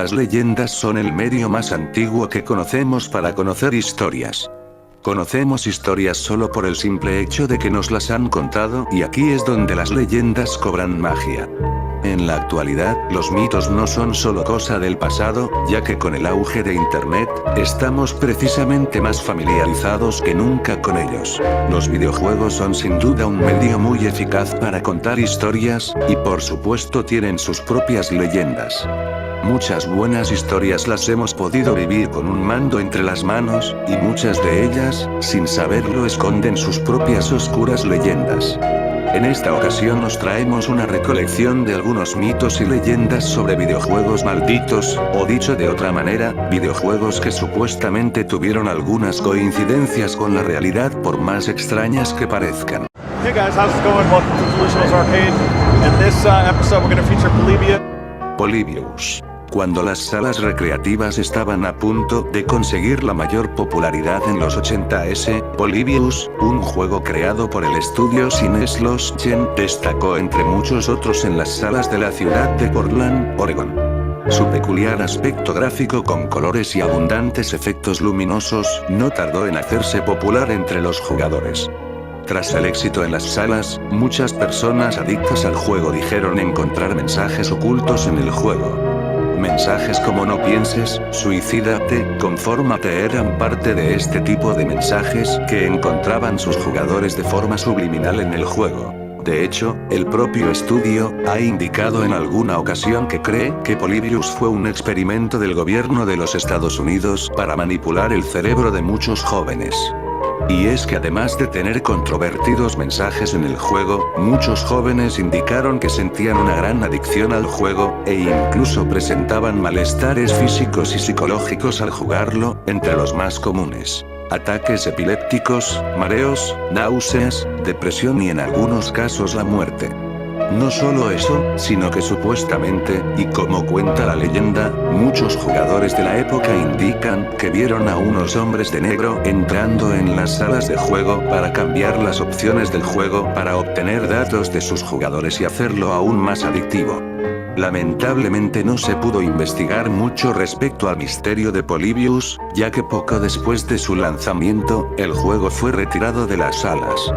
Las leyendas son el medio más antiguo que conocemos para conocer historias. Conocemos historias solo por el simple hecho de que nos las han contado, y aquí es donde las leyendas cobran magia. En la actualidad, los mitos no son solo cosa del pasado, ya que con el auge de Internet, estamos precisamente más familiarizados que nunca con ellos. Los videojuegos son sin duda un medio muy eficaz para contar historias, y por supuesto tienen sus propias leyendas. Muchas buenas historias las hemos podido vivir con un mando entre las manos, y muchas de ellas, sin saberlo, esconden sus propias oscuras leyendas. En esta ocasión nos traemos una recolección de algunos mitos y leyendas sobre videojuegos malditos, o dicho de otra manera, videojuegos que supuestamente tuvieron algunas coincidencias con la realidad por más extrañas que parezcan. Hey guys, how's it going? Welcome to Delusionals Arcade. In this episode we're going to feature Polybius. Cuando las salas recreativas estaban a punto de conseguir la mayor popularidad en los 80s, Polybius, un juego creado por el estudio Cines Lost Gen, destacó entre muchos otros en las salas de la ciudad de Portland, Oregon. Su peculiar aspecto gráfico con colores y abundantes efectos luminosos, no tardó en hacerse popular entre los jugadores. Tras el éxito en las salas, muchas personas adictas al juego dijeron encontrar mensajes ocultos en el juego. Mensajes como no pienses, suicídate, confórmate eran parte de este tipo de mensajes que encontraban sus jugadores de forma subliminal en el juego. De hecho, el propio estudio ha indicado en alguna ocasión que cree que Polybius fue un experimento del gobierno de los Estados Unidos para manipular el cerebro de muchos jóvenes. Y es que además de tener controvertidos mensajes en el juego, muchos jóvenes indicaron que sentían una gran adicción al juego, e incluso presentaban malestares físicos y psicológicos al jugarlo, entre los más comunes: ataques epilépticos, mareos, náuseas, depresión y en algunos casos la muerte. No solo eso, sino que supuestamente, y como cuenta la leyenda, muchos jugadores de la época indican que vieron a unos hombres de negro entrando en las salas de juego para cambiar las opciones del juego para obtener datos de sus jugadores y hacerlo aún más adictivo. Lamentablemente no se pudo investigar mucho respecto al misterio de Polybius, ya que poco después de su lanzamiento, el juego fue retirado de las salas.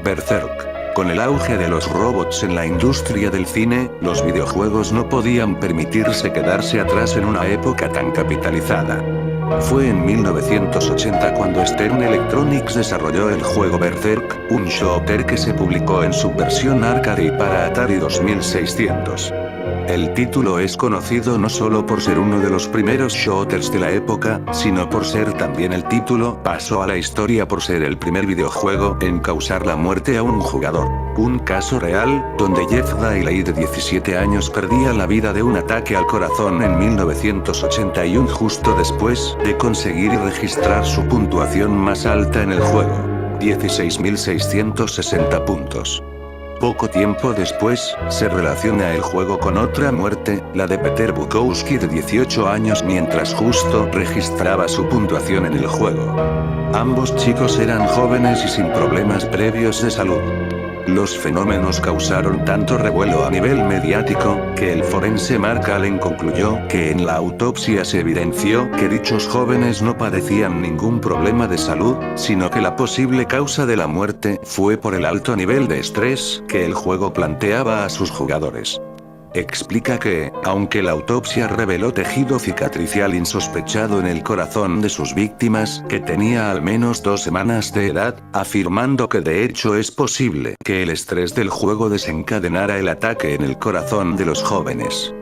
Berserk. Con el auge de los robots en la industria del cine, los videojuegos no podían permitirse quedarse atrás en una época tan capitalizada. Fue en 1980 cuando Stern Electronics desarrolló el juego Berserk, un shooter que se publicó en su versión arcade y para Atari 2600. El título es conocido no solo por ser uno de los primeros shooters de la época, sino por ser también el título pasó a la historia por ser el primer videojuego en causar la muerte a un jugador. Un caso real, donde Jeff Daley de 17 años perdía la vida de un ataque al corazón en 1981 justo después de conseguir y registrar su puntuación más alta en el juego: 16.660 puntos. Poco tiempo después, se relaciona el juego con otra muerte, la de Peter Bukowski de 18 años mientras justo registraba su puntuación en el juego. Ambos chicos eran jóvenes y sin problemas previos de salud. Los fenómenos causaron tanto revuelo a nivel mediático, que el forense Mark Allen concluyó que en la autopsia se evidenció que dichos jóvenes no padecían ningún problema de salud, sino que la posible causa de la muerte fue por el alto nivel de estrés que el juego planteaba a sus jugadores. Explica que, aunque la autopsia reveló tejido cicatricial insospechado en el corazón de sus víctimas, que tenía al menos 2 semanas de edad, afirmando que de hecho es posible que el estrés del juego desencadenara el ataque en el corazón de los jóvenes.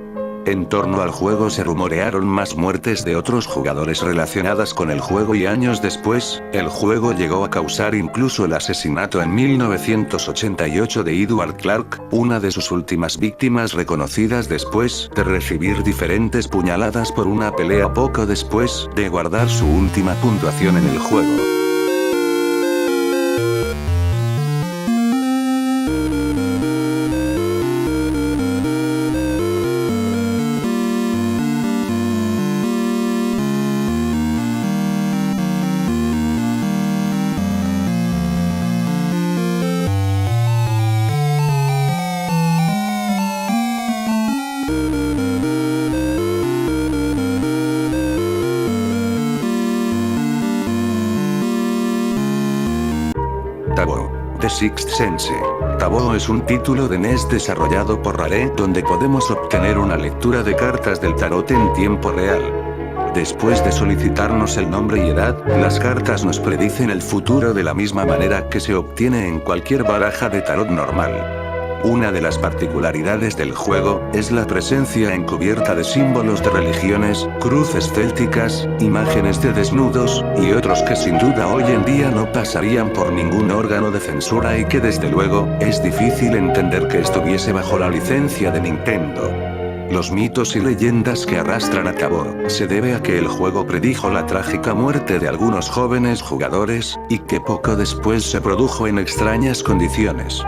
En torno al juego se rumorearon más muertes de otros jugadores relacionadas con el juego y años después, el juego llegó a causar incluso el asesinato en 1988 de Edward Clark, una de sus últimas víctimas reconocidas después de recibir diferentes puñaladas por una pelea poco después de guardar su última puntuación en el juego. Tabo. The Sixth Sense. Tabo es un título de NES desarrollado por Rare, donde podemos obtener una lectura de cartas del tarot en tiempo real. Después de solicitarnos el nombre y edad, las cartas nos predicen el futuro de la misma manera que se obtiene en cualquier baraja de tarot normal. Una de las particularidades del juego es la presencia encubierta de símbolos de religiones, cruces célticas, imágenes de desnudos, y otros que sin duda hoy en día no pasarían por ningún órgano de censura y que desde luego, es difícil entender que estuviese bajo la licencia de Nintendo. Los mitos y leyendas que arrastran a Tabo se debe a que el juego predijo la trágica muerte de algunos jóvenes jugadores, y que poco después se produjo en extrañas condiciones.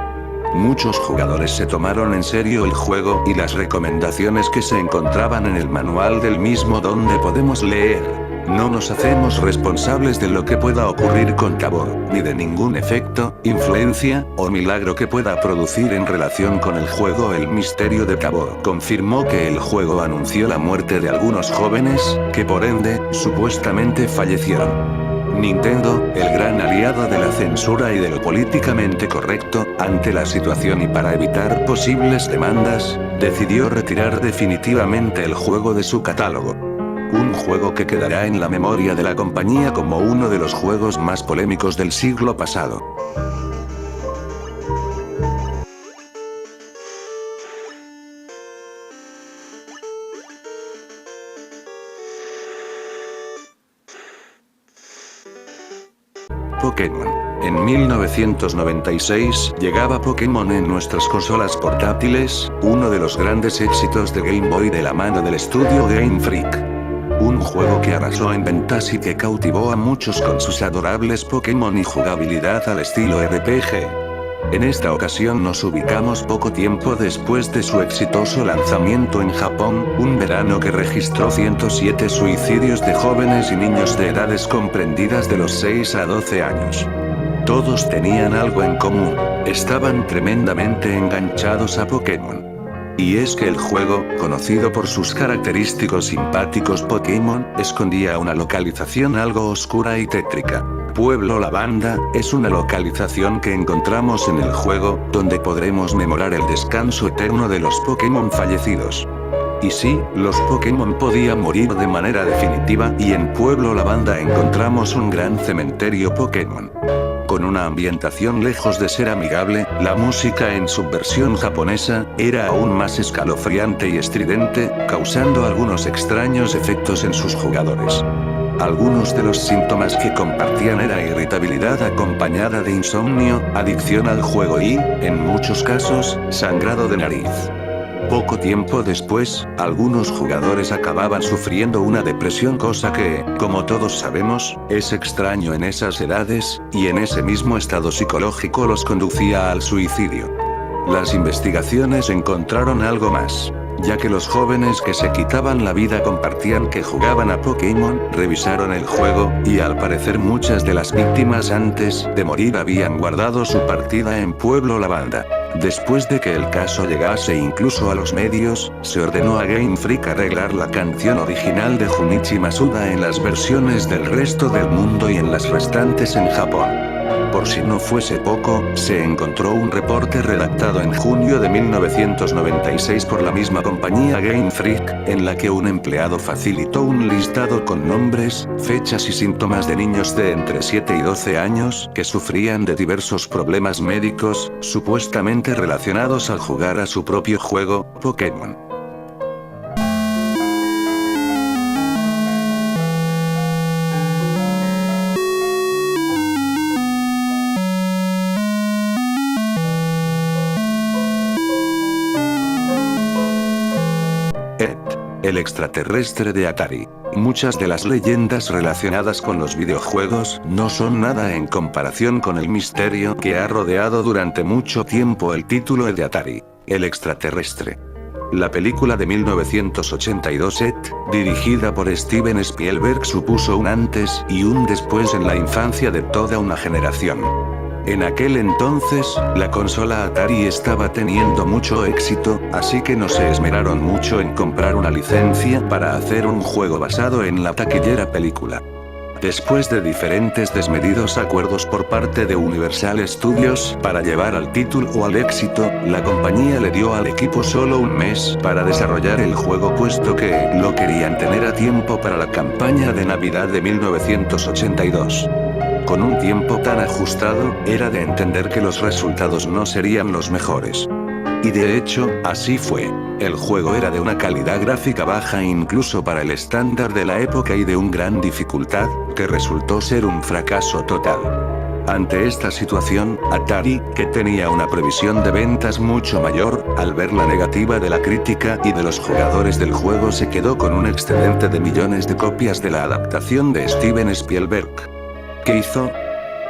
Muchos jugadores se tomaron en serio el juego y las recomendaciones que se encontraban en el manual del mismo, donde podemos leer: no nos hacemos responsables de lo que pueda ocurrir con Tabo, ni de ningún efecto, influencia, o milagro que pueda producir en relación con el juego. El misterio de Tabo confirmó que el juego anunció la muerte de algunos jóvenes, que por ende, supuestamente fallecieron. Nintendo, el gran aliado de la censura y de lo políticamente correcto, ante la situación y para evitar posibles demandas, decidió retirar definitivamente el juego de su catálogo. Un juego que quedará en la memoria de la compañía como uno de los juegos más polémicos del siglo pasado. Pokémon. En 1996, llegaba Pokémon en nuestras consolas portátiles, uno de los grandes éxitos de Game Boy de la mano del estudio Game Freak. Un juego que arrasó en ventas y que cautivó a muchos con sus adorables Pokémon y jugabilidad al estilo RPG. En esta ocasión nos ubicamos poco tiempo después de su exitoso lanzamiento en Japón, un verano que registró 107 suicidios de jóvenes y niños de edades comprendidas de los 6 a 12 años. Todos tenían algo en común: estaban tremendamente enganchados a Pokémon. Y es que el juego, conocido por sus característicos simpáticos Pokémon, escondía una localización algo oscura y tétrica. Pueblo Lavanda es una localización que encontramos en el juego, donde podremos memorar el descanso eterno de los Pokémon fallecidos. Y sí, los Pokémon podían morir de manera definitiva, y en Pueblo Lavanda encontramos un gran cementerio Pokémon. Con una ambientación lejos de ser amigable, la música en su versión japonesa era aún más escalofriante y estridente, causando algunos extraños efectos en sus jugadores. Algunos de los síntomas que compartían era irritabilidad acompañada de insomnio, adicción al juego y, en muchos casos, sangrado de nariz. Poco tiempo después, algunos jugadores acababan sufriendo una depresión, cosa que, como todos sabemos, es extraño en esas edades, y en ese mismo estado psicológico los conducía al suicidio. Las investigaciones encontraron algo más, ya que los jóvenes que se quitaban la vida compartían que jugaban a Pokémon, revisaron el juego, y al parecer muchas de las víctimas antes de morir habían guardado su partida en Pueblo Lavanda. Después de que el caso llegase incluso a los medios, se ordenó a Game Freak arreglar la canción original de Junichi Masuda en las versiones del resto del mundo y en las restantes en Japón. Por si no fuese poco, se encontró un reporte redactado en junio de 1996 por la misma compañía Game Freak, en la que un empleado facilitó un listado con nombres, fechas y síntomas de niños de entre 7 y 12 años que sufrían de diversos problemas médicos, supuestamente relacionados al jugar a su propio juego, Pokémon. El extraterrestre de Atari. Muchas de las leyendas relacionadas con los videojuegos no son nada en comparación con el misterio que ha rodeado durante mucho tiempo el título de Atari, el extraterrestre. La película de 1982 dirigida por Steven Spielberg, supuso un antes y un después en la infancia de toda una generación. En aquel entonces, la consola Atari estaba teniendo mucho éxito, así que no se esmeraron mucho en comprar una licencia para hacer un juego basado en la taquillera película. Después de diferentes desmedidos acuerdos por parte de Universal Studios para llevar al título al éxito, la compañía le dio al equipo solo un mes para desarrollar el juego, puesto que lo querían tener a tiempo para la campaña de Navidad de 1982. Con un tiempo tan ajustado, era de entender que los resultados no serían los mejores. Y de hecho, así fue. El juego era de una calidad gráfica baja incluso para el estándar de la época y de una gran dificultad, que resultó ser un fracaso total. Ante esta situación, Atari, que tenía una previsión de ventas mucho mayor, al ver la negativa de la crítica y de los jugadores del juego, se quedó con un excedente de millones de copias de la adaptación de Steven Spielberg. ¿Qué hizo?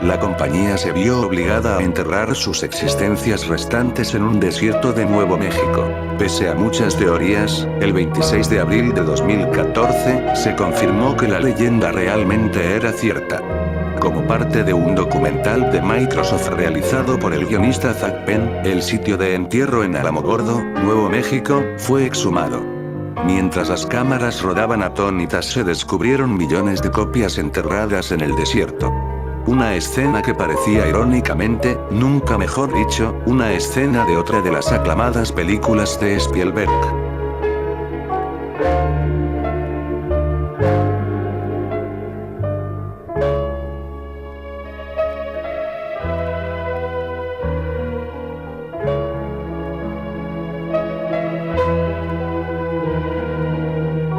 La compañía se vio obligada a enterrar sus existencias restantes en un desierto de Nuevo México. Pese a muchas teorías, el 26 de abril de 2014, se confirmó que la leyenda realmente era cierta. Como parte de un documental de Microsoft realizado por el guionista Zack Penn, el sitio de entierro en Alamogordo, Nuevo México, fue exhumado. Mientras las cámaras rodaban atónitas, se descubrieron millones de copias enterradas en el desierto. Una escena que parecía irónicamente, nunca mejor dicho, una escena de otra de las aclamadas películas de Spielberg.